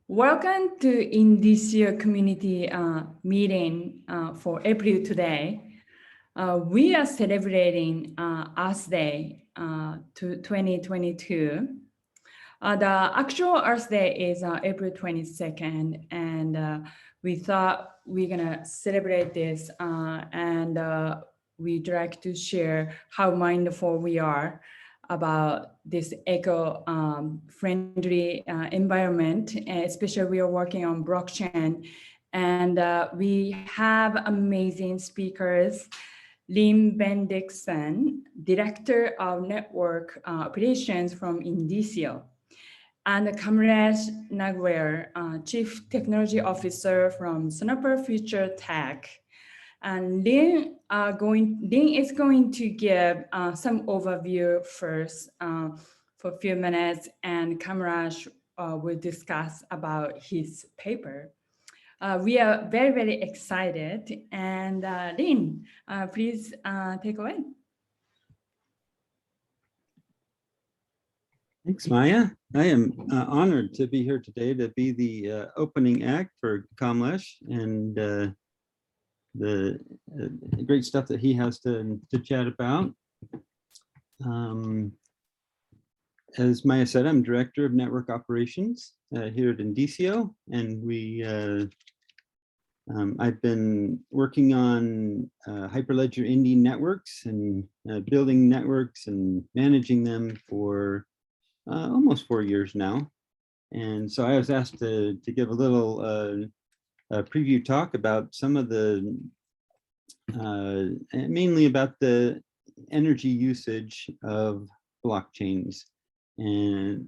Welcome to Indicio Community Meeting for April today. We are celebrating Earth Day to 2022. The actual Earth Day is April 22nd, and we thought we're gonna celebrate this and we'd like to share how mindful we are about this eco-friendly environment, especially we are working on blockchain. And we have amazing speakers, Lynn Bendixson, Director of Network Operations from Indicio, and Kamlesh Nagwer, Chief Technology Officer from Snapper Future Tech. And Lynn is going to give some overview first for a few minutes, and Kamlesh will discuss about his paper. We are very, very excited. And Lynn, please take away. Thanks, Maya. I am honored to be here today to be the opening act for Kamlesh and the great stuff that he has to chat about. As Maya said, I'm Director of Network Operations here at Indicio, and I've been working on Hyperledger Indie networks and building networks and managing them for almost 4 years now. And so I was asked to give a little preview talk about some of the, mainly about the energy usage of blockchains, and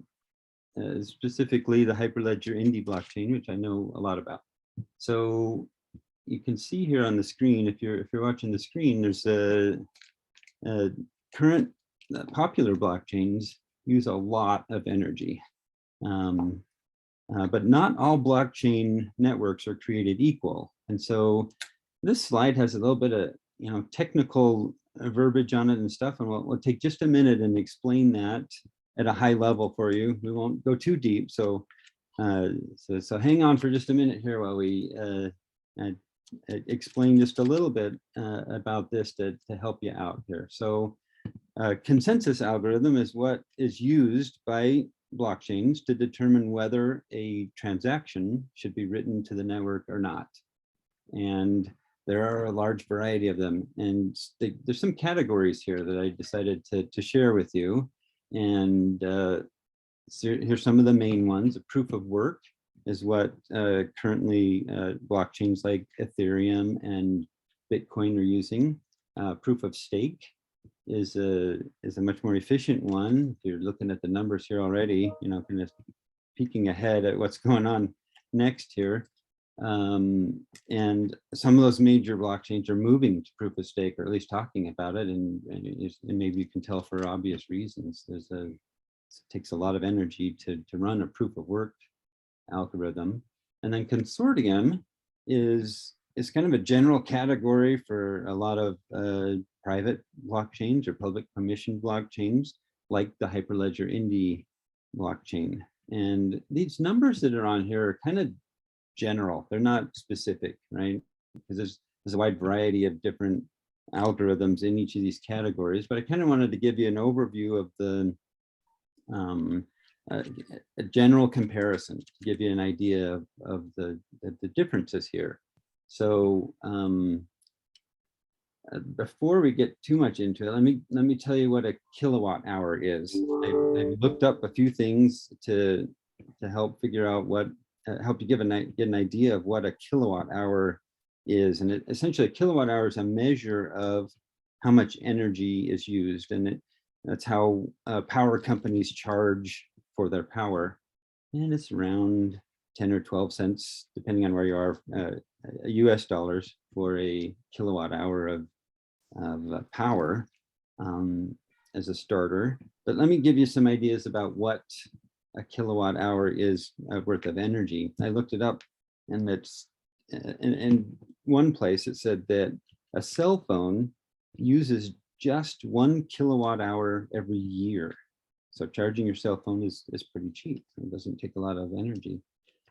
specifically the Hyperledger Indie blockchain, which I know a lot about. So you can see here on the screen, if you're watching the screen, there's a current popular blockchains use a lot of energy. But not all blockchain networks are created equal. And so this slide has a little bit of technical verbiage on it and stuff, and we'll take just a minute and explain that at a high level for you. We won't go too deep, so hang on for just a minute here while we explain just a little bit about this to help you out here. So consensus algorithm is what is used by blockchains to determine whether a transaction should be written to the network or not. And there are a large variety of them. And there's some categories here that I decided to share with you. And so here's some of the main ones. A proof of work is what currently blockchains like Ethereum and Bitcoin are using. Proof of stake is a much more efficient one. If you're looking at the numbers here already, kind of peeking ahead at what's going on next here. And some of those major blockchains are moving to proof of stake, or at least talking about it, and maybe you can tell for obvious reasons. It takes a lot of energy to run a proof of work algorithm. And then consortium is kind of a general category for a lot of private blockchains or public permission blockchains, like the Hyperledger Indie blockchain. And these numbers that are on here are kind of general. They're not specific, right? Because there's a wide variety of different algorithms in each of these categories. But I kind of wanted to give you an overview of the a general comparison to give you an idea of the differences here. So before we get too much into it, let me tell you what a kilowatt hour is. I looked up a few things to help figure out what help you get an idea of what a kilowatt hour is. And essentially, a kilowatt hour is a measure of how much energy is used, and that's how power companies charge for their power. And it's around 10 or 12 cents, depending on where you are, US dollars for a kilowatt hour of power as a starter. But let me give you some ideas about what a kilowatt hour is worth of energy. I looked it up, and it's in one place it said that a cell phone uses just 1 kilowatt hour every year. So charging your cell phone is pretty cheap. It doesn't take a lot of energy.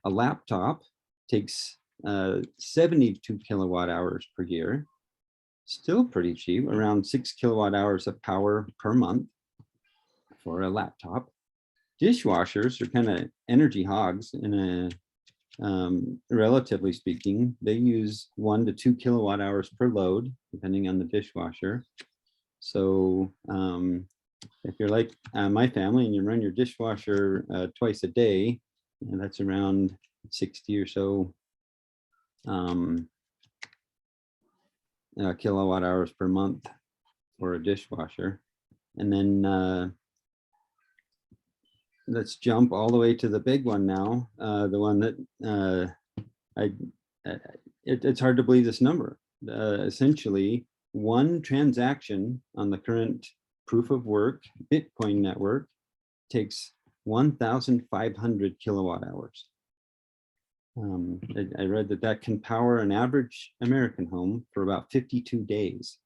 A laptop takes 72 kilowatt hours per year. Still pretty cheap, around 6 kilowatt hours of power per month for a laptop. Dishwashers are kind of energy hogs in a relatively speaking. They use 1 to 2 kilowatt hours per load, depending on the dishwasher. So if you're like my family and you run your dishwasher twice a day, and that's around 60 or so kilowatt hours per month for a dishwasher. And then let's jump all the way to the big one now, the one that it's hard to believe this number. Essentially, one transaction on the current proof of work Bitcoin network takes 1,500 kilowatt hours. I read that can power an average American home for about 52 days.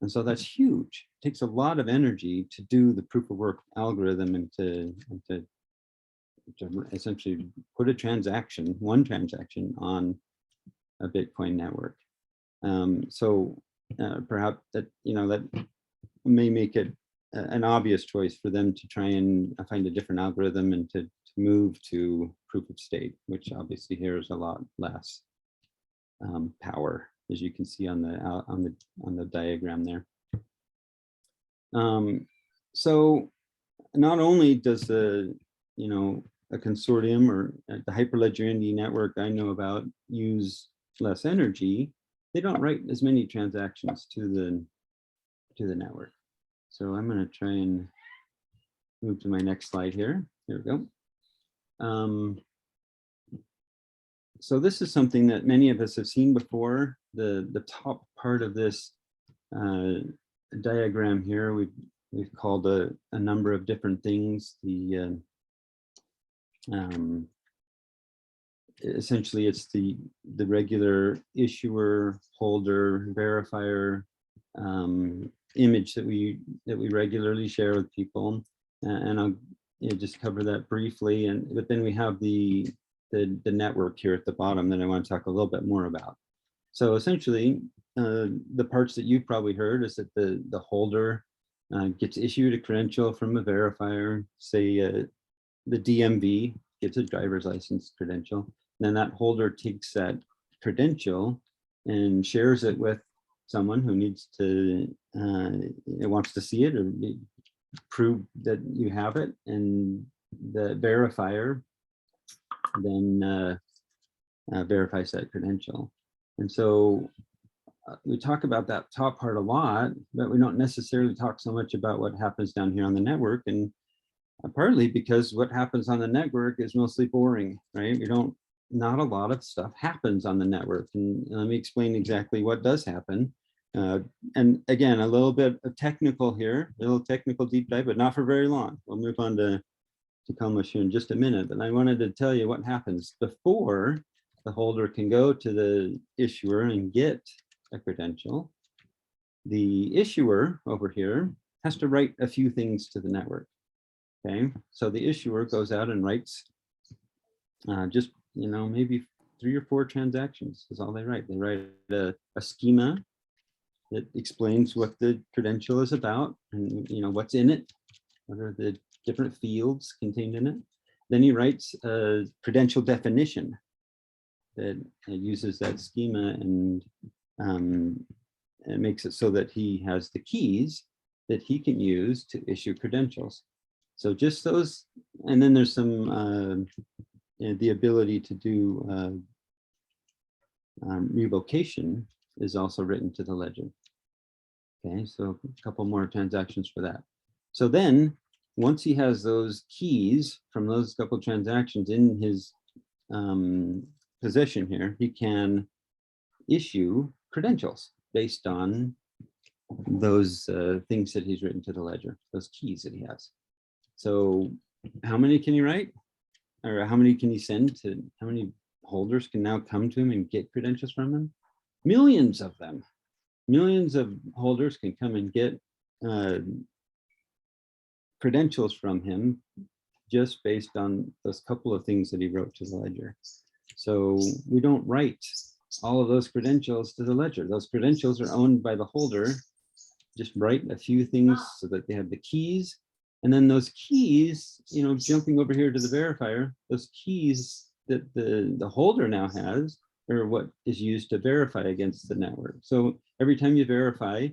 And so that's huge. It takes a lot of energy to do the proof of work algorithm and to essentially put one transaction on a Bitcoin network. So perhaps that, that may make it an obvious choice for them to try and find a different algorithm and to move to proof of stake, which obviously here is a lot less power, as you can see on the diagram there. So not only does a consortium or the Hyperledger Indie network I know about use less energy, they don't write as many transactions to the network. So I'm going to try and move to my next slide here. Here we go. So this is something that many of us have seen before. The top part of this diagram here, we've called a number of different things. Essentially, it's the regular issuer, holder, verifier image that we regularly share with people, and I'll just cover that briefly. But then we have the network here at the bottom that I want to talk a little bit more about. So essentially, the parts that you've probably heard is that the holder gets issued a credential from a verifier, say the DMV gets a driver's license credential. Then that holder takes that credential and shares it with someone who needs to, wants to see it or prove that you have it. And the verifier then verifies that credential. And so we talk about that top part a lot, but we don't necessarily talk so much about what happens down here on the network. And partly because what happens on the network is mostly boring, right? Not a lot of stuff happens on the network. And let me explain exactly what does happen. And again, a little bit of technical here, a little technical deep dive, but not for very long. We'll move on to Kamesh here in just a minute. But I wanted to tell you what happens before the holder can go to the issuer and get a credential. The issuer over here has to write a few things to the network. Okay, so the issuer goes out and writes just maybe 3 or 4 transactions is all they write. They write a schema that explains what the credential is about and what's in it, what are the different fields contained in it. Then he writes a credential definition that uses that schema and it makes it so that he has the keys that he can use to issue credentials. So just those, and then there's some the ability to do revocation is also written to the ledger. Okay, so a couple more transactions for that. So then once he has those keys from those couple transactions in his possession here, he can issue credentials based on those things that he's written to the ledger, those keys that he has. So how many can he write? Or how many can he send to, how many holders can now come to him and get credentials from him? Millions of them. Millions of holders can come and get credentials from him just based on those couple of things that he wrote to the ledger. So we don't write all of those credentials to the ledger. Those credentials are owned by the holder. Just write a few things so that they have the keys. And then those keys, you know, jumping over here to the verifier, those keys that the holder now has are what is used to verify against the network. So every time you verify,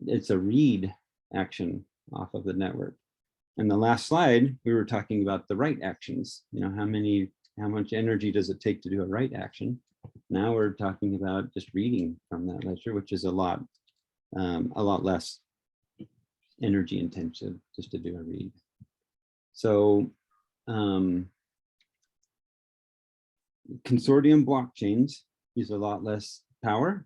it's a read action off of the network. And the last slide, we were talking about the write actions. You know, how much energy does it take to do a write action? Now we're talking about just reading from that ledger, which is a lot less energy intensive just to do a read. So consortium blockchains use a lot less power.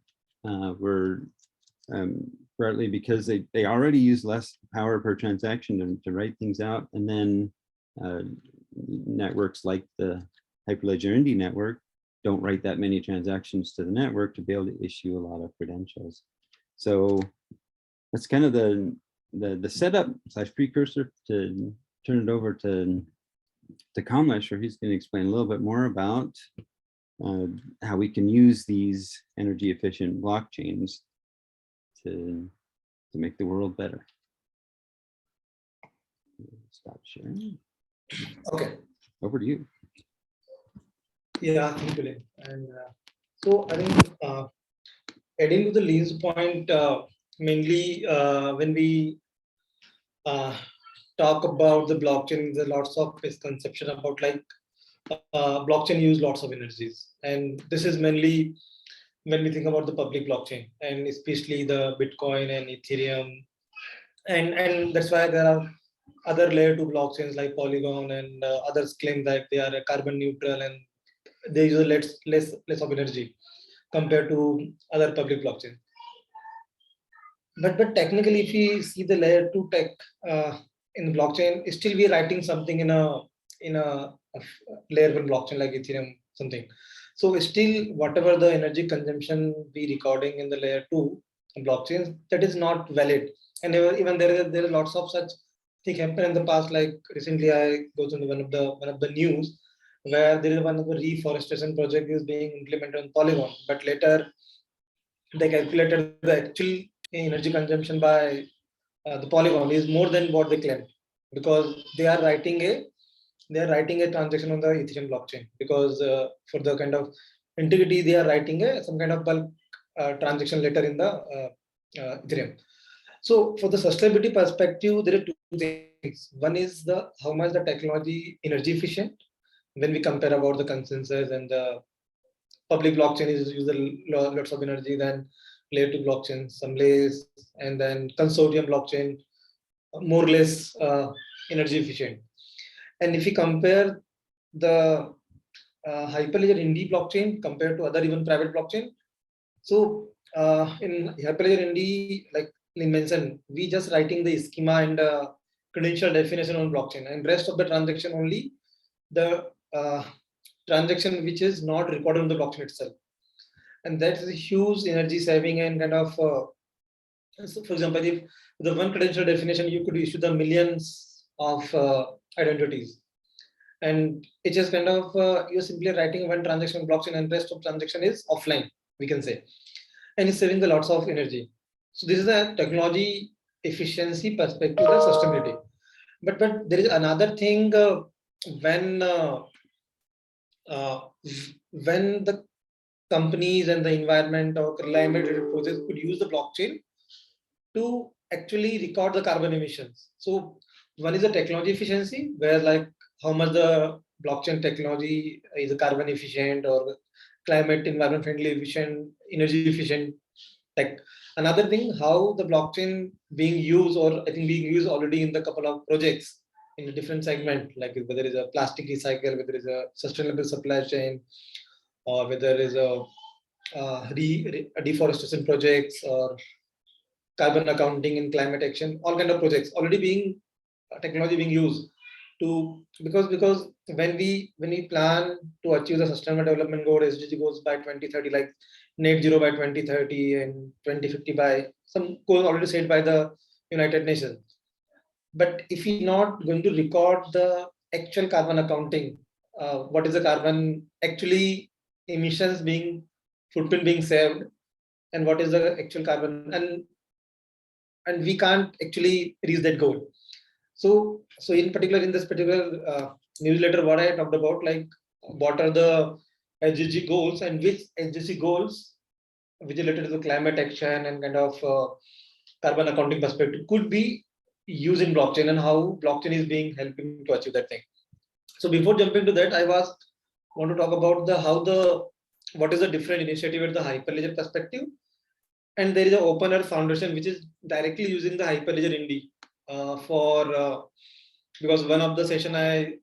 Partly because they already use less power per transaction to write things out. And then networks like the Hyperledger Indy network don't write that many transactions to the network to be able to issue a lot of credentials. So that's kind of the setup / precursor to turn it over to Kamlesh, where he's going to explain a little bit more about how we can use these energy efficient blockchains to make the world better. Stop sharing. Okay. Over to you. Yeah, thank you, Lynn. And so I think adding to the Lynn's point, mainly when we talk about the blockchain, there's lots of misconception about like blockchain use lots of energies. And this is mainly when we think about the public blockchain, and especially the Bitcoin and Ethereum. And that's why there are other layer 2 blockchains like Polygon, and others claim that they are carbon neutral and they use less of energy compared to other public blockchains. But technically, if we see the layer 2 tech in the blockchain, still we are writing something in a layer 1 blockchain like Ethereum something. So still whatever the energy consumption we recording in the layer 2 blockchains, that is not valid. And even there are lots of such things happen in the past. Like recently, I go to one of the news where there is one of the reforestation project is being implemented on Polygon, but later they calculated the actual energy consumption by the Polygon is more than what they claim, because they are writing a transaction on the Ethereum blockchain, because for the kind of integrity they are writing some kind of bulk transaction later in the Ethereum. So for the sustainability perspective, there are two things. One is how much the technology energy efficient when we compare about the consensus, and the public blockchain is using lots of energy than layer 2 blockchain, some less, and then consortium blockchain more or less energy efficient. And if you compare the Hyperledger Indy blockchain compared to other even private blockchain, so in Hyperledger Indy, like Lynn mentioned, we just writing the schema and credential definition on blockchain, and rest of the transaction only the transaction which is not recorded on the blockchain itself. And that is a huge energy saving and kind of, so for example, if the one credential definition, you could issue the millions of identities. And it's just kind of, you're simply writing one transaction on blockchain and rest of transaction is offline, we can say. And it's saving the lots of energy. So this is a technology efficiency perspective, the sustainability. But there is another thing when the companies and the environment or climate related projects could use the blockchain to actually record the carbon emissions. So one is the technology efficiency, where like how much the blockchain technology is a carbon efficient or climate environment friendly efficient, energy efficient tech. Another thing, how the blockchain being used, or I think being used already in the couple of projects in a different segment, like whether it's a plastic recycle, whether it's a sustainable supply chain, or whether it's a deforestation projects or carbon accounting and climate action, all kind of projects already being technology being used to, because when we plan to achieve the sustainable development goal, SDG goals by 2030, like net zero by 2030 and 2050 by some goal already set by the United Nations. But if we're not going to record the actual carbon accounting. What is the carbon actually emissions being footprint being saved, and what is the actual carbon, and we can't actually reach that goal. So in particular, in this particular newsletter, what I talked about, like what are the SDG goals and which SDG goals which are related to climate action and kind of carbon accounting perspective could be used in blockchain, and how blockchain is being helping to achieve that thing. So before jumping to that, I want to talk about what is the different initiative at the Hyperledger perspective. And there is an Open Earth Foundation which is directly using the Hyperledger Indy because one of the session I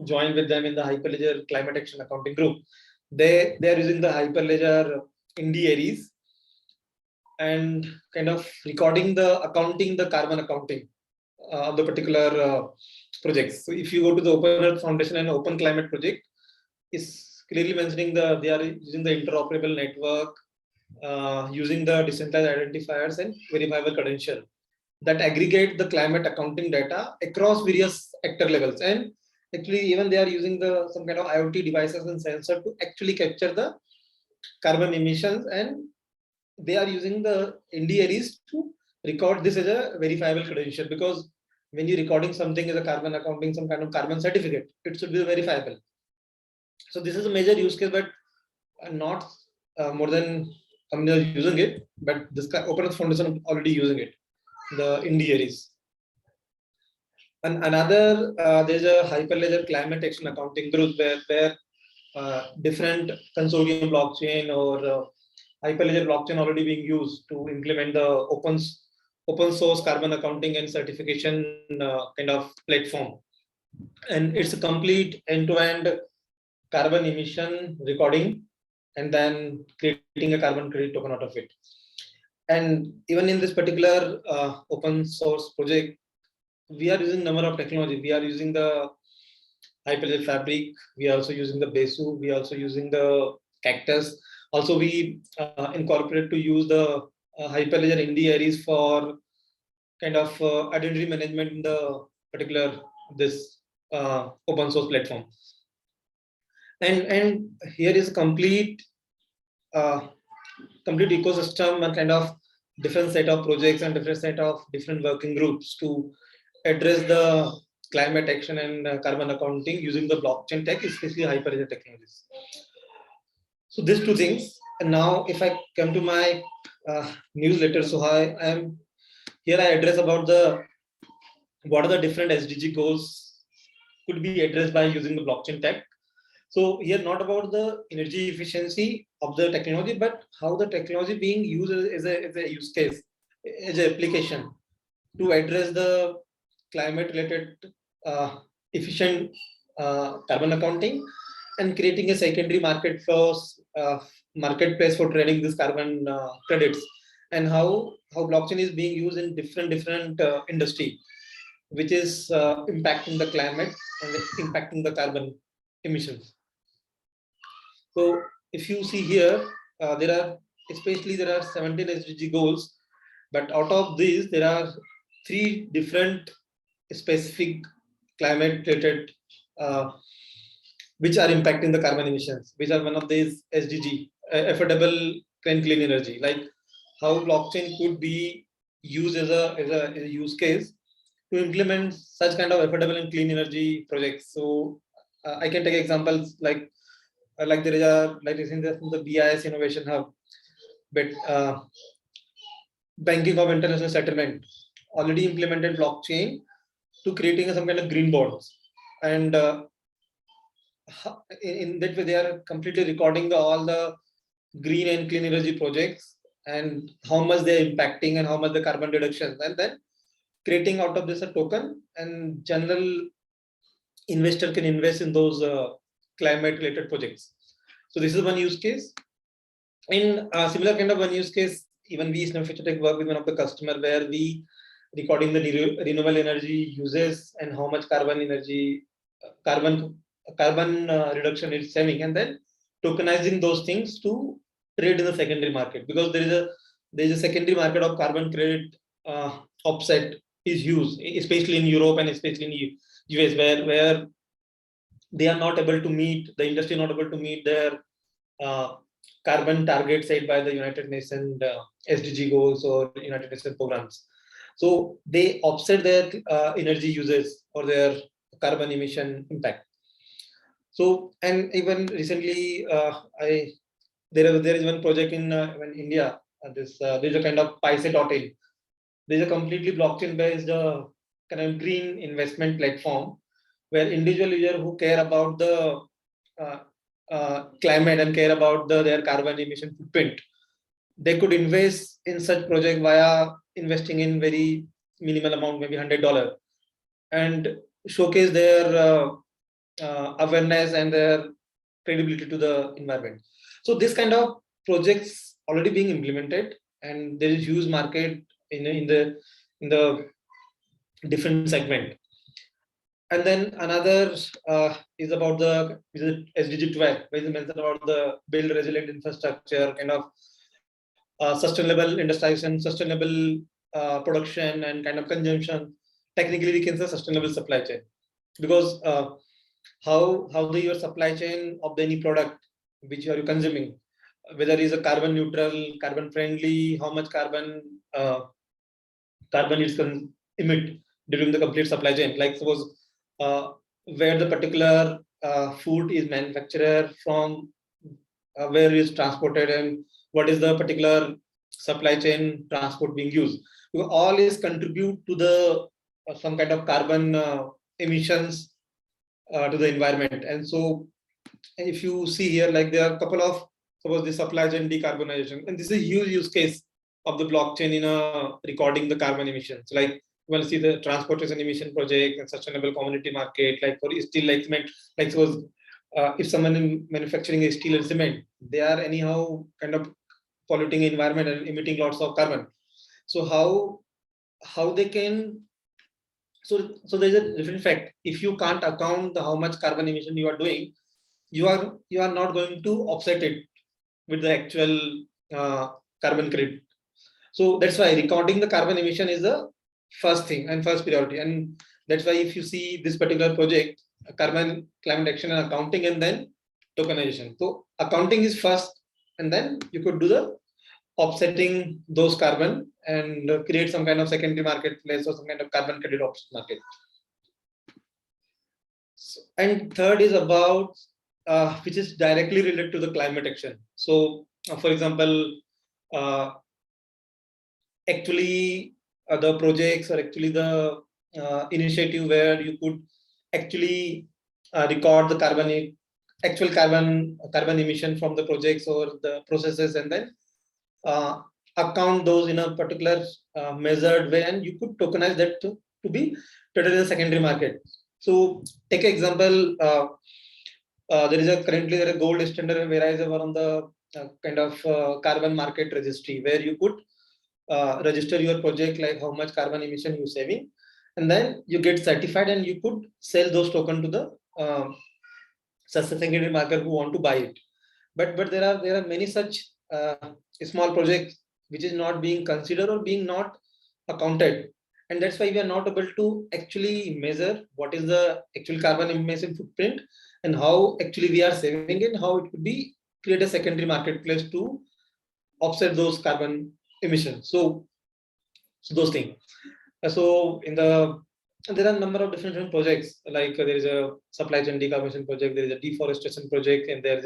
joined with them in the Hyperledger Climate Action Accounting Group. They are using the Hyperledger Indy Aries and kind of recording the carbon accounting of the particular projects. So if you go to the Open Earth Foundation and Open Climate Project, is clearly mentioning they are using the interoperable network, using the decentralized identifiers and verifiable credential that aggregate the climate accounting data across various actor levels. And actually, even they are using some kind of IoT devices and sensor to actually capture the carbon emissions, and they are using the NDREs to record this as a verifiable credential, because when you're recording something as a carbon accounting, some kind of carbon certificate, it should be verifiable. So this is a major use case, but not more than companies using it, but this Open Earth Foundation already using it, the NDREs. And another, there's a Hyperledger Climate Action Accounting Group where different consortium blockchain or Hyperledger blockchain already being used to implement the open source carbon accounting and certification kind of platform. And it's a complete end-to-end carbon emission recording and then creating a carbon credit token out of it. And even in this particular open source project, we are using a number of technology. We are using the Hyperledger Fabric. We are also using the Besu. We are also using the Cactus. Also, we incorporate to use the Hyperledger Indy Aries for kind of identity management in the particular this open source platform. And here is complete ecosystem and kind of different set of projects and different working groups to address the climate action and carbon accounting using the blockchain tech, especially Hyperledger technologies. So these two things. And now if I come to my newsletter, so I am here, I address about what are the different SDG goals could be addressed by using the blockchain tech. So here, not about the energy efficiency of the technology, but how the technology being used as a use case, as an application to address the climate related efficient carbon accounting and creating a secondary marketplace for trading this carbon credits, and how blockchain is being used in different industry, which is impacting the climate and impacting the carbon emissions. So if you see here, there are 17 SDG goals, but out of these, there are 3 different specific climate related which are impacting the carbon emissions, which are one of these SDG, affordable and clean energy, like how blockchain could be used as a use case to implement such kind of affordable and clean energy projects. So I can take examples like there is the BIS Innovation Hub, but Banking of International Settlement already implemented blockchain to creating some kind of green bonds, and in that way they are completely recording all the green and clean energy projects and how much they are impacting and how much the carbon reductions, and then creating out of this a token, and general investor can invest in those climate related projects. So this is one use case. In a similar kind of one use case, even we Snowfisher work with one of the customer where we recording the renewable energy uses and how much carbon reduction it's saving, and then tokenizing those things to trade in the secondary market, because there is a secondary market of carbon credit offset is used, especially in Europe and especially in US, where they are not able to meet, the industry not able to meet their carbon targets set by the United Nations SDG goals or United Nations programs. So they offset their energy uses or their carbon emission impact. So, and even recently, there is one project in India. There's a kind of paise.in. There's a completely blockchain-based kind of green investment platform where individual users who care about the climate and care about their carbon emission footprint, they could invest in such project via investing in very minimal amount, maybe $100, and showcase their awareness and their credibility to the environment. So this kind of projects already being implemented, and there is huge market in the different segment. And then another is about the SDG 12, where is mentioned about the build resilient infrastructure, kind of sustainable industrialization, sustainable production, and kind of consumption. Technically, we can say sustainable supply chain, because how your supply chain of any product which you are consuming, whether it is a carbon neutral, carbon friendly, how much carbon it can emit during the complete supply chain. Like suppose where the particular food is manufactured from, where it is transported, and what is the particular supply chain transport being used. Because all is contribute to the some kind of carbon emissions to the environment. And so if you see here, like there are a couple of, suppose the supply chain decarbonization, and this is a huge use case of the blockchain in recording the carbon emissions. Like you want to see the transportation emission project and sustainable community market, like for steel, like cement, like suppose if someone is manufacturing a steel and cement, they are anyhow kind of polluting environment and emitting lots of carbon. So how they can, so there's a different fact. If you can't account how much carbon emission you are doing, you are not going to offset it with the actual carbon credit. So that's why recording the carbon emission is the first thing and first priority. And that's why if you see this particular project, carbon climate action and accounting, and then tokenization. So accounting is first, and then you could do the offsetting those carbon and create some kind of secondary marketplace or some kind of carbon credit option market. So, and third is about which is directly related to the climate action. So for example, actually the projects or actually the initiative where you could actually record the actual carbon emission from the projects or the processes, and then account those in a particular measured way, and you could tokenize that to be traded in the secondary market. So take an example, there is currently a gold standard where is on the kind of carbon market registry, where you could register your project, like how much carbon emission you're saving, and then you get certified, and you could sell those tokens to the secondary market who want to buy it. But there are many such small projects which is not being considered or being not accounted, and that's why we are not able to actually measure what is the actual carbon emission footprint and how actually we are saving it, how it could be create a secondary marketplace to offset those carbon emissions. So those things. So there are a number of different projects, like there is a supply chain decarbonization project, there is a deforestation project, and there's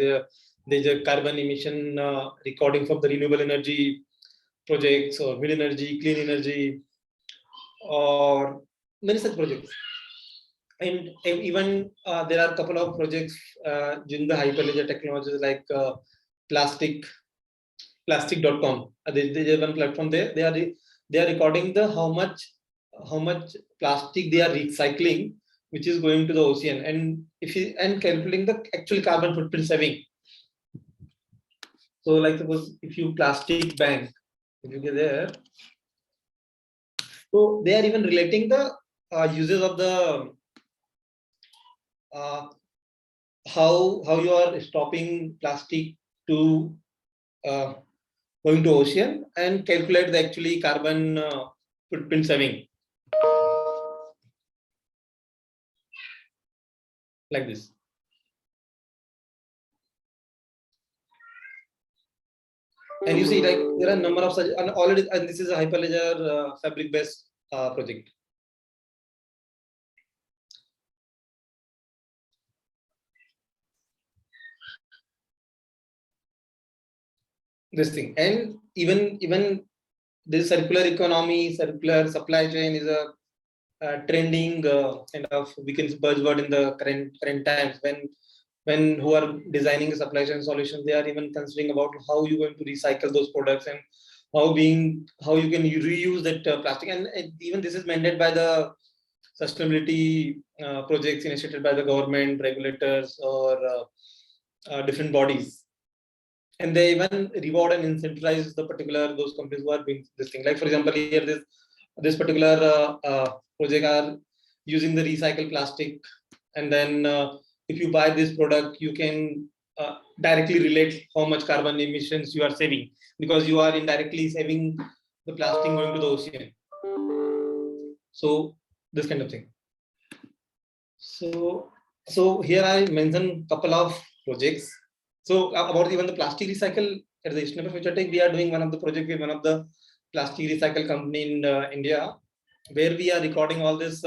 a carbon emission recording from the renewable energy projects, or wind energy, clean energy, or many such projects. And even there are a couple of projects using the Hyperledger technologies, like plastic.com. There's one platform there. They are recording the how much plastic they are recycling, which is going to the ocean, and calculating the actual carbon footprint saving. So like suppose if you plastic bank, if you get there, so they are even relating the uses of the how you are stopping plastic to going to ocean, and calculate the actually carbon footprint saving. like this. And you see, like there are a number of such, and already, and this is a Hyperledger fabric-based project. This thing, and even this circular economy, circular supply chain is a trending kind of, we can buzzword in the current times, when who are designing a supply chain solutions, they are even considering about how you're going to recycle those products and how you can reuse that plastic. And even this is mandated by the sustainability projects initiated by the government, regulators, or different bodies. And they even reward and incentivize the particular those companies who are doing this thing. Like for example, here this particular project are using the recycled plastic, and then if you buy this product, you can directly relate how much carbon emissions you are saving, because you are indirectly saving the plastic going to the ocean. So this kind of thing. So here I mentioned couple of projects. So about even the plastic recycle at the Institute of Future Tech, we are doing one of the project with one of the plastic recycle company in India, where we are recording all this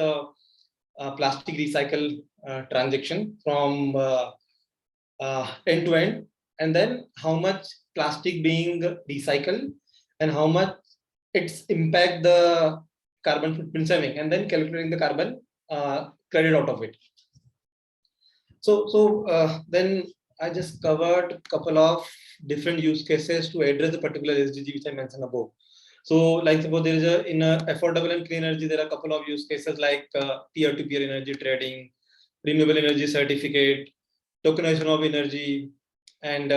plastic recycle transaction from end to end, and then how much plastic being recycled and how much its impact the carbon footprint saving, and then calculating the carbon credit out of it. So then I just covered a couple of different use cases to address the particular SDG which I mentioned above. So like suppose there is in affordable and clean energy, there are a couple of use cases like peer-to-peer energy trading, renewable energy certificate, tokenization of energy, and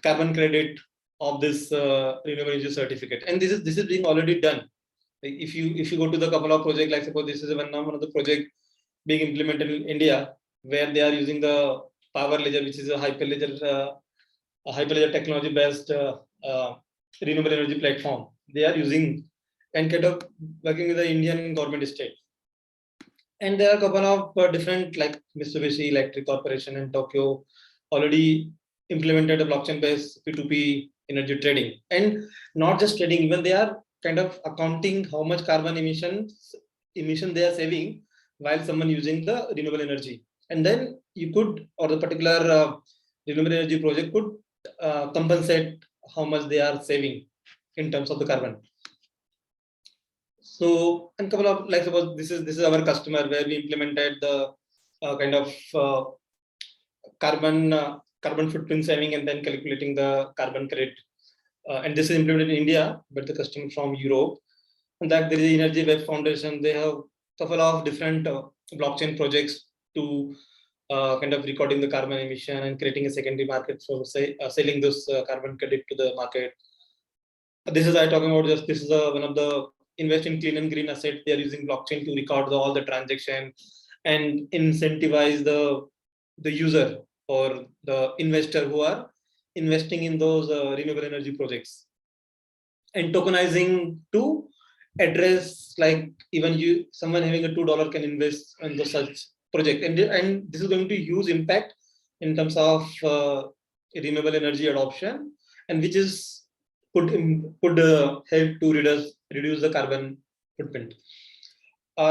carbon credit of this renewable energy certificate. And this is being already done. Like if you go to the couple of projects, like suppose this is one of the project being implemented in India, where they are using the Hyperledger, which is a Hyperledger technology-based renewable energy platform. They are using and kind of working with the Indian government state. And there are a couple of different, like Mitsubishi Electric Corporation in Tokyo already implemented a blockchain-based P2P energy trading. And not just trading, even they are kind of accounting how much carbon emission they are saving while someone using the renewable energy. And then you could, or the particular renewable energy project could compensate how much they are saving in terms of the carbon. So, and couple of, like suppose this is our customer where we implemented the kind of carbon footprint saving and then calculating the carbon credit. And this is implemented in India, but the customer from Europe. And that there is Energy Web Foundation. They have a couple of different blockchain projects to kind of recording the carbon emission and creating a secondary market for selling this carbon credit to the market. This is I talking about just this is one of the invest in clean and green asset. They are using blockchain to record all the transaction and incentivize the user or the investor who are investing in those renewable energy projects, and tokenizing to address, like even someone having a $2 can invest in the such project, and this is going to use impact in terms of renewable energy adoption, and which is could help to reduce the carbon footprint.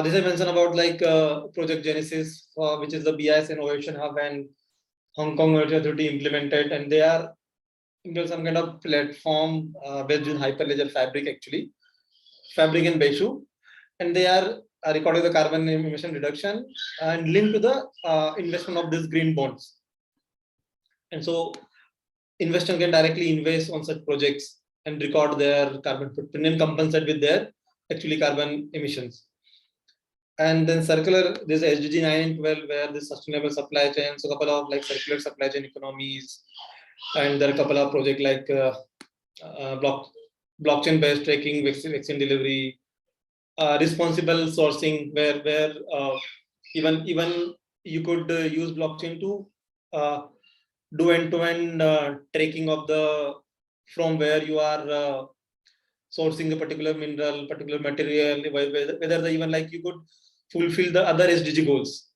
This I mentioned about like Project Genesis, which is the BIS Innovation Hub and Hong Kong Energy Authority implemented, and they are some kind of platform based in Hyperledger Fabric, actually Fabric and Beishu, and they are recording the carbon emission reduction and linked to the investment of these green bonds. And so investors can directly invest on such projects and record their carbon footprint and compensate with their actually carbon emissions. And then circular, there's SDG 9 and 12 where the sustainable supply chain, so a couple of like circular supply chain economies, and there are a couple of projects like blockchain-based tracking, vaccine delivery, responsible sourcing, where even you could use blockchain to do end-to-end tracking of the from where you are sourcing a particular mineral, particular material, whether even like you could fulfill the other SDG goals.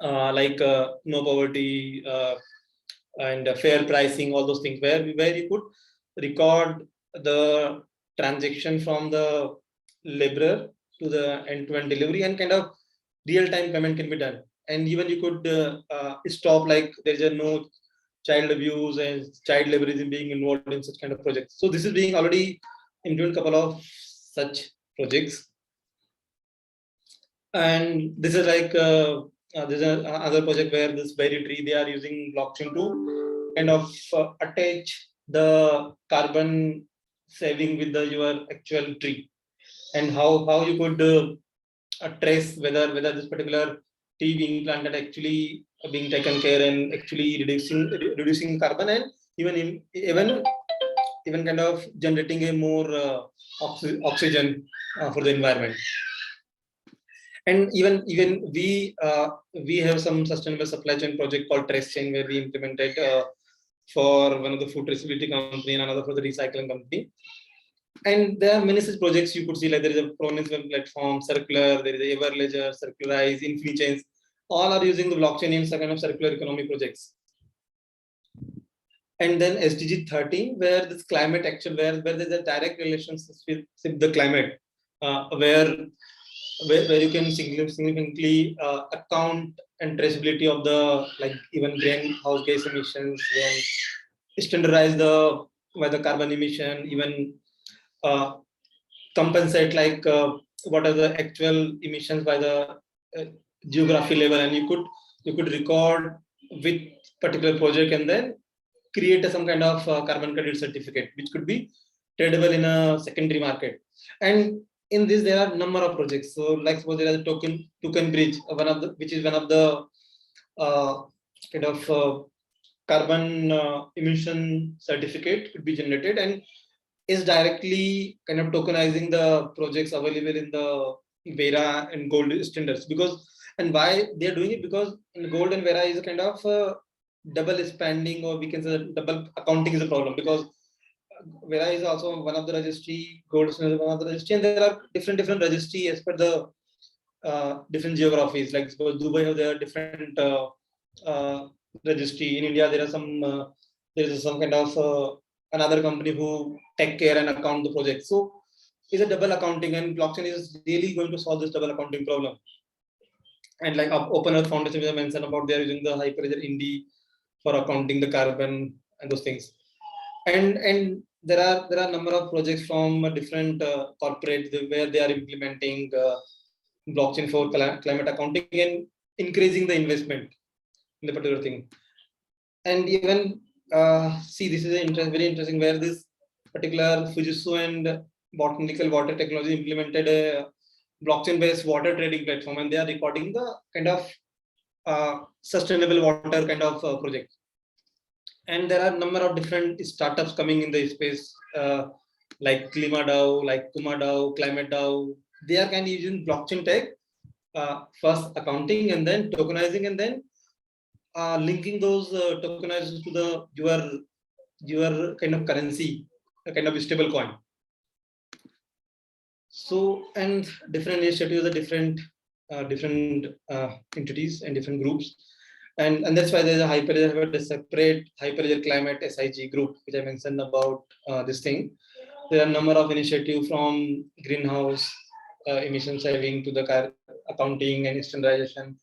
like no poverty and fair pricing, all those things, where you could record the transaction from the laborer to the end-to-end delivery, and kind of real-time payment can be done. And even you could stop, like there's no child abuse and child labor is being involved in such kind of projects. So this is being already implemented couple of such projects. And this is like there's another project where this berry tree, they are using blockchain to kind of attach the carbon saving with your actual tree, and how you could trace whether this particular tree being planted actually being taken care and actually reducing carbon, and even kind of generating a more oxygen for the environment. And even we have some sustainable supply chain project called Trace Chain, where we implemented for one of the food traceability company and another for the recycling company. And there are many such projects you could see, like there is a Provenance Web platform, Circular, there is a Hyperledger, Circularize, InfiniChains, all are using the blockchain in some kind of circular economy projects. And then SDG 13, where this climate action, where there's a direct relationship with the climate, where you can significantly account and traceability of the, like even greenhouse gas emissions, then standardize the carbon emission, even compensate like what are the actual emissions by the geography level, and you could record with particular project and then create some kind of carbon credit certificate, which could be tradable in a secondary market. And in this there are number of projects. So like suppose there is a token bridge, which is one of the kind of carbon emission certificate could be generated, and is directly kind of tokenizing the projects available in the Vera and Gold standards. Because, and why they are doing it, because in Gold and Vera is a kind of double spending, or we can say double accounting is a problem, because Vera is also one of the registry, Gold is one of the registry, and there are different registry as per the different geographies. Like suppose Dubai have their different registry. In India, there are some kind of another company who take care and account the project. So it's a double accounting, and blockchain is really going to solve this double accounting problem. And like Open Earth Foundation, we have mentioned about, they are using the Hyperledger Indy for accounting the carbon and those things. And there are a number of projects from different corporates where they are implementing blockchain for climate accounting and increasing the investment in the particular thing. And even see, this is very interesting, where this particular Fujitsu and Botanical Water Technology implemented a blockchain-based water trading platform, and they are recording the kind of sustainable water kind of project. And there are a number of different startups coming in the space, like KlimaDAO, like KumaDAO, ClimateDAO. They are kind of using blockchain tech, first accounting and then tokenizing, and then linking those tokenizers to your kind of currency, a kind of stable coin. So, and different initiatives are different entities and different groups. And that's why there's a Hyperledger, a separate Hyperledger Climate SIG group, which I mentioned about this thing. There are a number of initiatives from greenhouse emission saving to the accounting and standardization,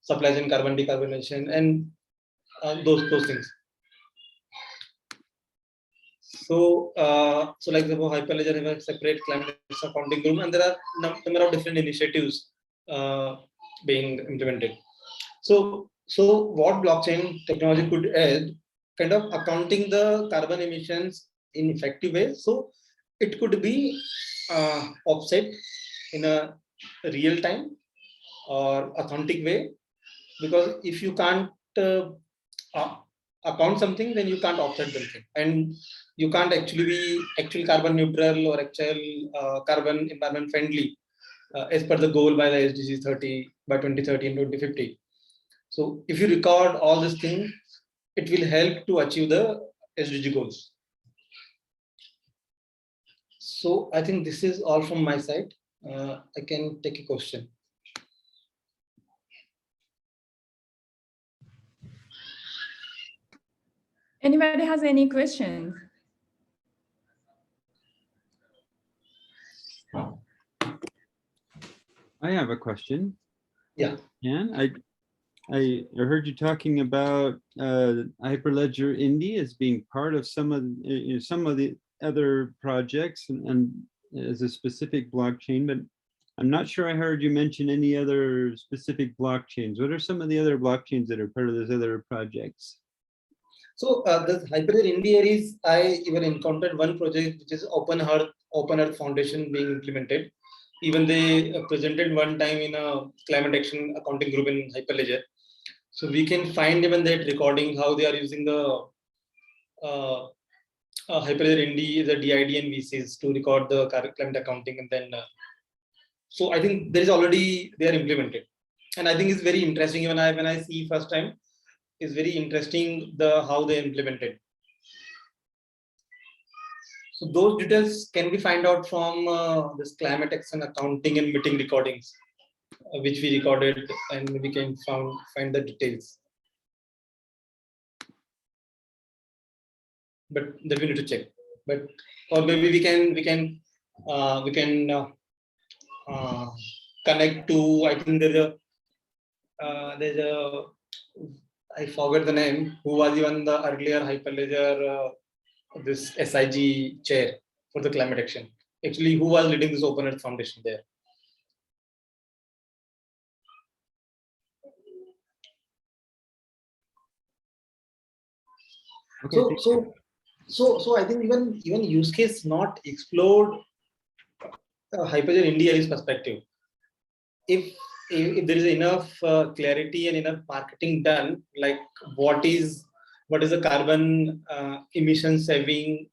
supply chain carbon decarbonization, and those things. So, like the Hyperledger have a separate climate accounting group, and there are a number of different initiatives being implemented. So what blockchain technology could add, kind of accounting the carbon emissions in effective way. So it could be offset in a real time or authentic way, because if you can't account something, then you can't offset something, and you can't actually be carbon neutral or actual carbon environment friendly as per the goal by the SDG 30 by 2030 and 2050. So if you record all these things, it will help to achieve the SDG goals. So I think this is all from my side. I can take a question. Anybody has any questions? I have a question. Yeah. Jan, I heard you talking about Hyperledger Indy as being part of some of the other projects and as a specific blockchain, but I'm not sure I heard you mention any other specific blockchains. What are some of the other blockchains that are part of those other projects? So the Hyperledger India is, I even encountered one project which is Open Earth Foundation being implemented. Even they presented one time in a climate action accounting group in Hyperledger. So we can find even that recording how they are using the Hyperledger Indy, the DID and VCs to record the climate accounting, and then so I think there is already they are implemented, and I think it's very interesting. Even when I see first time, it's very interesting how they implemented. So those details can be find out from this climate action accounting and meeting recordings, which we recorded, and we can find the details. But that we need to check. But or maybe we can connect to. I think there's a I forgot the name. Who was even the earlier Hyperledger this SIG chair for the climate action? Actually, who was leading this Open Earth Foundation there? Okay. So I think even use case not explored Hyperledger India's perspective. If there is enough clarity and enough marketing done, like what is the carbon emission saving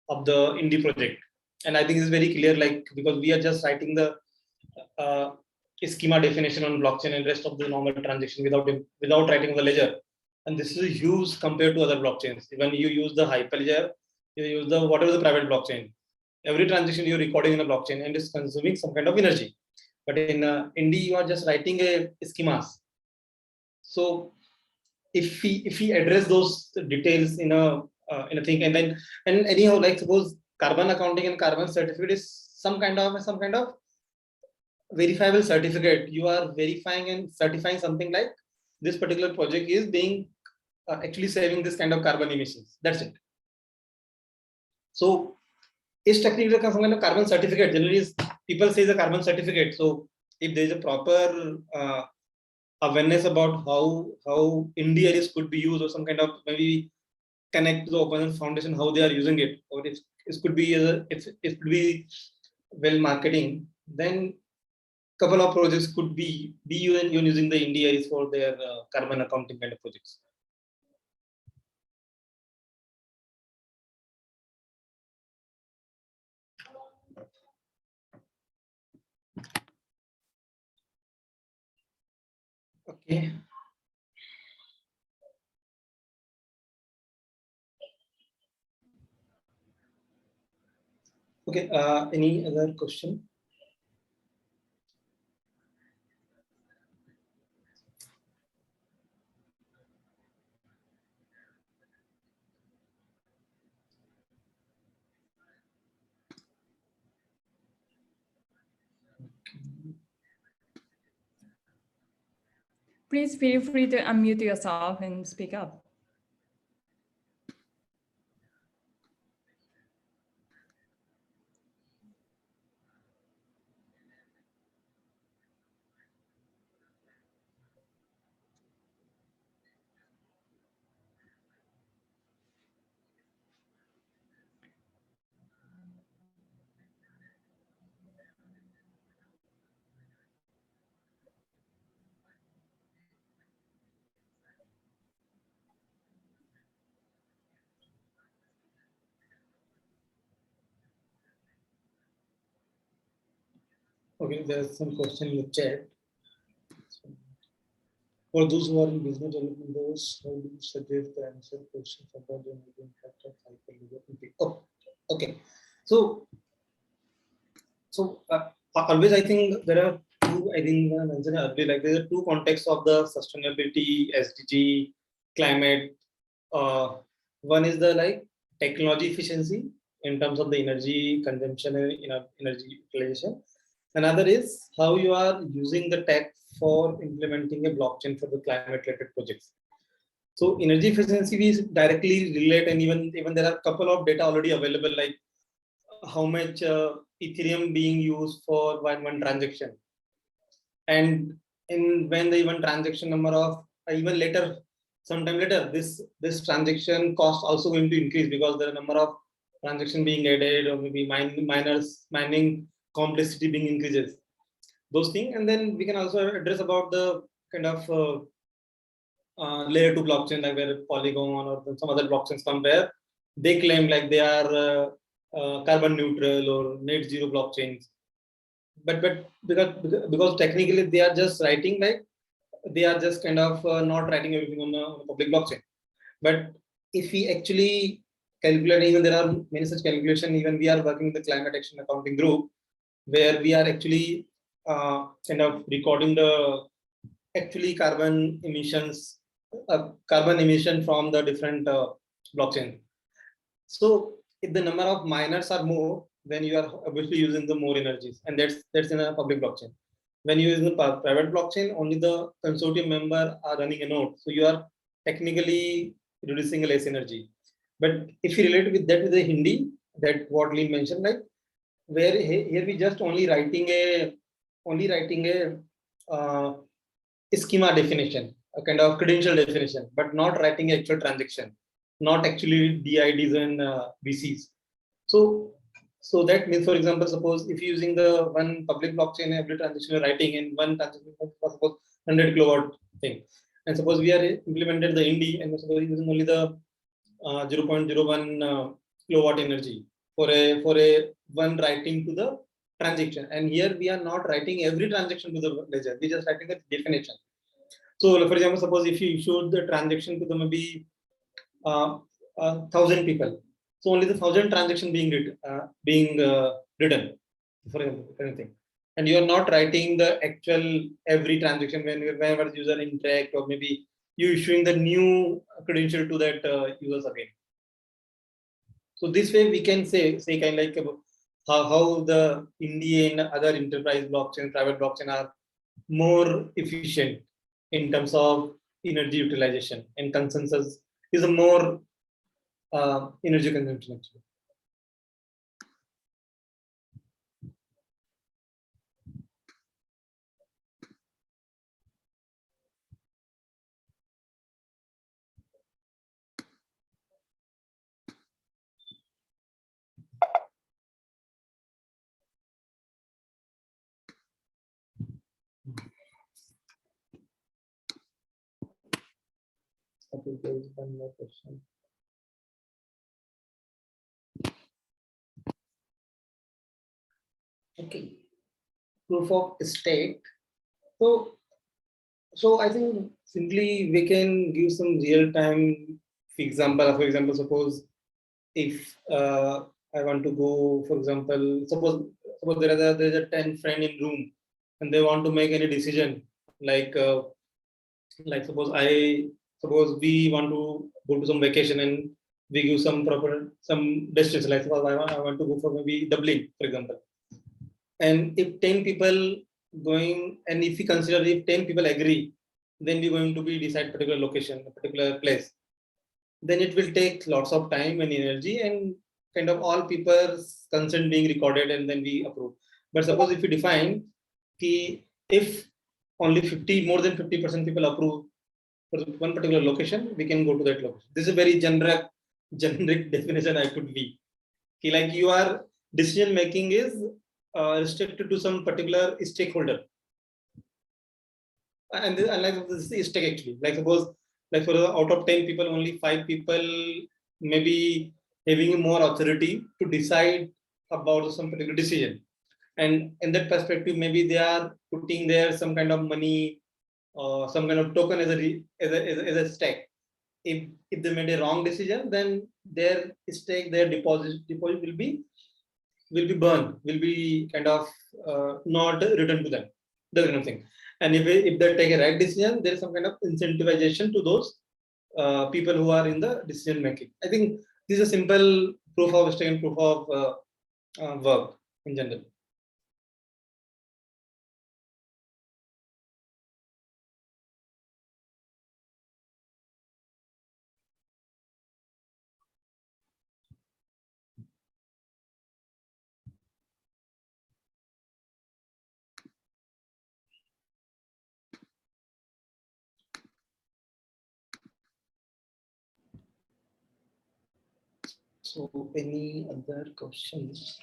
of the Indie project, and I think it's very clear, like because we are just writing the schema definition on blockchain and rest of the normal transaction without writing the ledger. And this is huge compared to other blockchains. When you use the Hyperledger, you use the whatever the private blockchain. Every transaction you're recording in a blockchain and is consuming some kind of energy. But in Indy, you are just writing a schemas. So if we address those details in a thing, and anyhow, like suppose carbon accounting and carbon certificate is some kind of verifiable certificate. You are verifying and certifying something like this particular project is being actually saving this kind of carbon emissions. That's it. So is technically some kind of carbon certificate. Generally, people say the carbon certificate. So if there is a proper awareness about how India could be used, or some kind of maybe connect to the Open Earth Foundation how they are using it, or it could be it could be well marketing, then couple of projects could be using the India for their carbon accounting kind of projects. Okay. Okay. Any other question? Please feel free to unmute yourself and speak up. Okay, there's some question in the chat. For those who are in business development, how do you suggest the answer questions about the impact of Hyperledger? Oh, okay. So always I think there are two. I think I mentioned earlier, like there are two contexts of the sustainability, SDG, climate, One is the like technology efficiency in terms of the energy consumption and energy utilization. Another is how you are using the tech for implementing a blockchain for the climate related projects. So energy efficiency we directly relate, and even there are a couple of data already available, like how much Ethereum being used for one transaction, and in when the even transaction number of even later, sometime later, this transaction cost also going to increase because the number of transaction being added, or maybe miners mining complexity being increases. Those things, and then we can also address about the kind of layer 2 blockchain, like where Polygon or some other blockchains come, where they claim like they are carbon neutral or net zero blockchains. But because technically they are just writing, like they are just kind of not writing everything on the public blockchain. But if we actually calculate, even there are many such calculation. Even we are working with the climate action accounting group, where we are actually kind of recording the actually carbon emission from the different blockchain. So if the number of miners are more, then you are obviously using the more energies, and that's in a public blockchain. When you use the private blockchain, only the consortium member are running a node, so you are technically reducing less energy. But if you relate with that with the Hindi, that what Lee mentioned, like where here we just only writing a schema definition, a kind of credential definition, but not writing actual transaction, not actually DIDs and VCs. So that means, for example, suppose if you're using the one public blockchain, every transaction you're writing in one transaction, suppose 100 kilowatt thing, and suppose we are implemented the Indy, and suppose using only the 0.01 kilowatt energy for a one writing to the transaction, and here we are not writing every transaction to the ledger, we just writing the definition. So, for example, suppose if you issued the transaction to the maybe 1,000 people, so only the 1,000 transaction being written, for example, anything, and you are not writing the actual every transaction whenever user interact, or maybe you issuing the new credential to that users again. So this way we can say kind of like how the Indian other enterprise blockchain, private blockchain are more efficient in terms of energy utilization, and consensus is a more energy consumption actually. Okay, there is one more question. Okay, proof of stake. So I think simply we can give some real time example. For example, suppose if I want to go, for example, suppose there's a 10 friend in room, and they want to make any decision, like suppose we want to go to some vacation, and we give some destination, like suppose I want to go for maybe Dublin, for example. And if 10 people going, and if we consider if 10 people agree, then we're going to be decide particular location, a particular place. Then it will take lots of time and energy, and kind of all people's consent being recorded, and then we approve. But suppose if we define if only more than 50% people approve for one particular location, we can go to that location. This is a very generic definition I could be. Like your decision making is restricted to some particular stakeholder, and like this is stake actually. Like suppose, like for out of 10 people, only 5 people maybe having more authority to decide about some particular decision, and in that perspective, maybe they are putting there some kind of money or some kind of token as a stake. If they made a wrong decision, then their stake, their deposit will be burned, will be kind of not returned to them, that kind of thing. And if they take a right decision, there is some kind of incentivization to those people who are in the decision making. I think this is a simple proof of stake and proof of work in general. So, any other questions?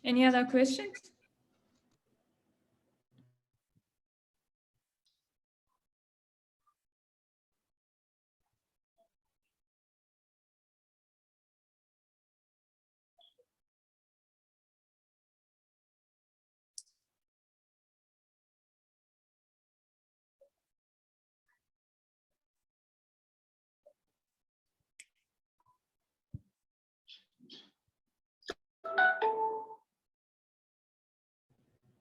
Any other questions?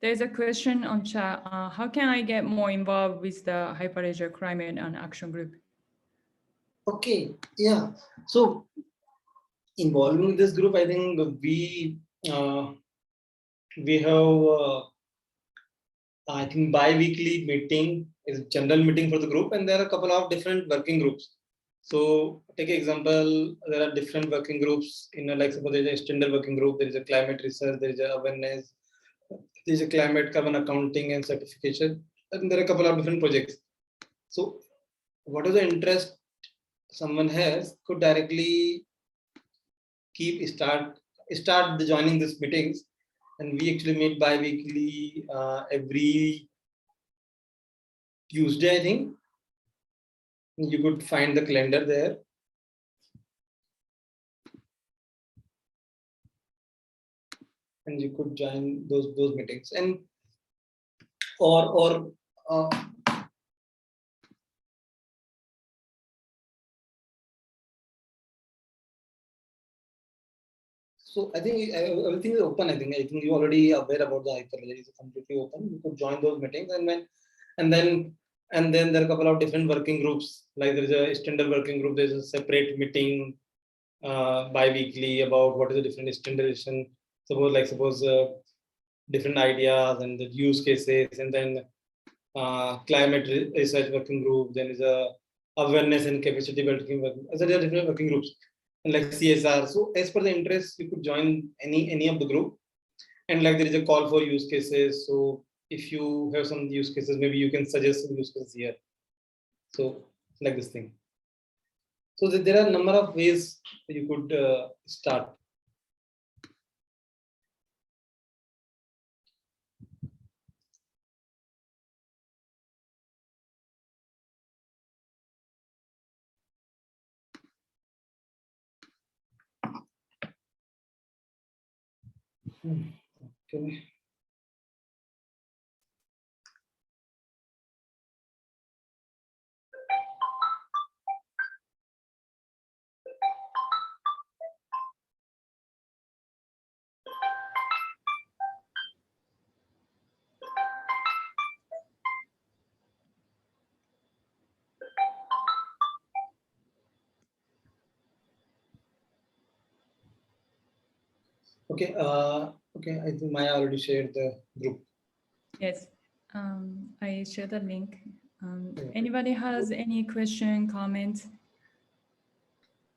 There's a question on chat. How can I get more involved with the Hyperledger Climate and Action Group? Okay, yeah. So involving this group, I think we have I think bi-weekly meeting is general meeting for the group, and there are a couple of different working groups. So take an example, there are different working groups in like suppose there is a extended working group, there is a climate research, there is a awareness, there is a climate carbon accounting and certification, and there are a couple of different projects. So what is the interest someone has could directly start joining these meetings, and we actually meet bi-weekly every Tuesday, I think. You could find the calendar there. And you could join those meetings. And or so I think everything is open. I think you already aware about the Hyperledger is completely open. You could join those meetings, and then there are a couple of different working groups. Like there is a extended working group. There's a separate meeting bi-weekly about what is the different standardization. Suppose different ideas and the use cases, and then climate research working group. Then is a awareness and capacity building working. So there are different working groups, and like CSR. So as per the interest, you could join any of the group, and like there is a call for use cases. So if you have some use cases, maybe you can suggest some use cases here. So like this thing. So there are a number of ways you could start. Okay. Okay. Okay. I think Maya already shared the group. Yes, I shared the link. Anybody has any question, comment?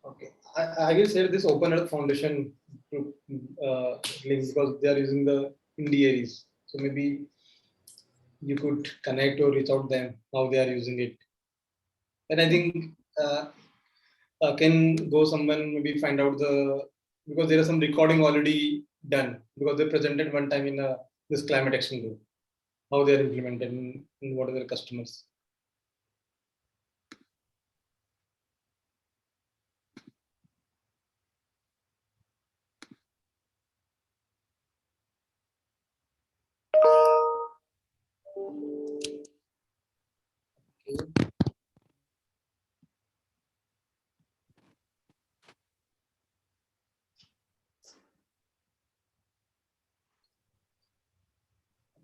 Okay. I will share this Open Earth Foundation group links because they are using the Indiaries. So maybe you could connect or reach out them how they are using it. And I think can go someone maybe find out because there is some recording already done because they presented one time in this climate action group how they are implemented and what are their customers.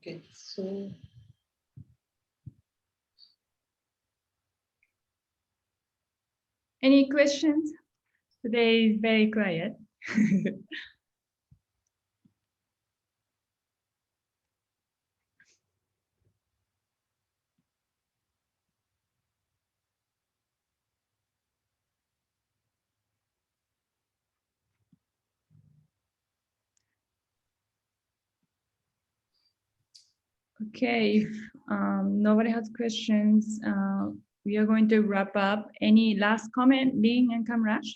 Okay, so Any questions? Today is very quiet. Okay, if nobody has questions, we are going to wrap up. Any last comment, Ling and Kamraj?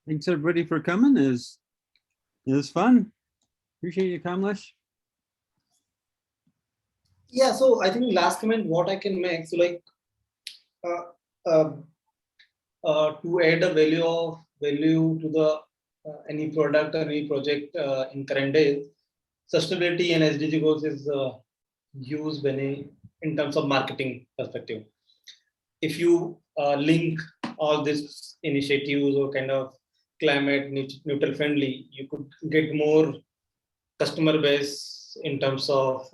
Thanks everybody for coming. It was fun. Appreciate you, Kamlesh. yeah, so I think last comment what I can make, so like to add a value to the any product or any project in current days, sustainability and SDG goals is used in terms of marketing perspective. If you link all these initiatives or kind of climate neutral friendly, you could get more customer base in terms of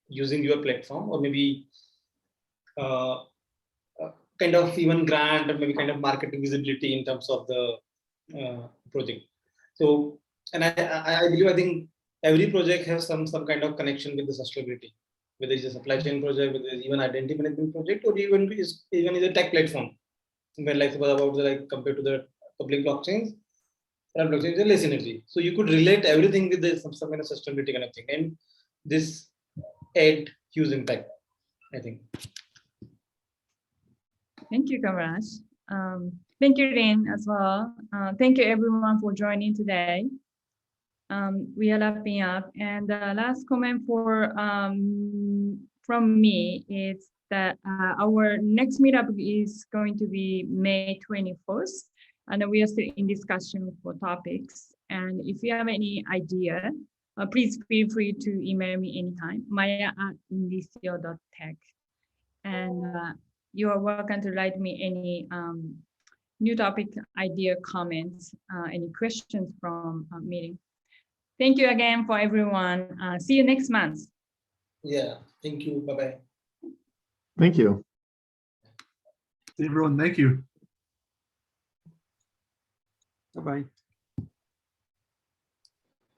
using your platform, or maybe kind of even grant or maybe kind of marketing visibility in terms of the project. So, and I believe, I think every project has some kind of connection with the sustainability, whether it's a supply chain project, whether it's even identity management project, or even is a tech platform, where like about the, like compared to the public blockchains, private blockchains are less energy. So you could relate everything with this, some kind of sustainability kind of thing, and this add huge impact, I think. Thank you, Kamraj. Thank you, Rin, as well. Thank you, everyone, for joining today. We are wrapping up, and the last comment from me is that our next meetup is going to be May 21st, and we are still in discussion for topics. And if you have any idea, please feel free to email me anytime, maya@indicio.tech. And you are welcome to write me any new topic idea, comments, any questions from meeting. Thank you again for everyone. See you next month. Yeah, thank you. Bye-bye. Thank you. Everyone, thank you. Bye-bye.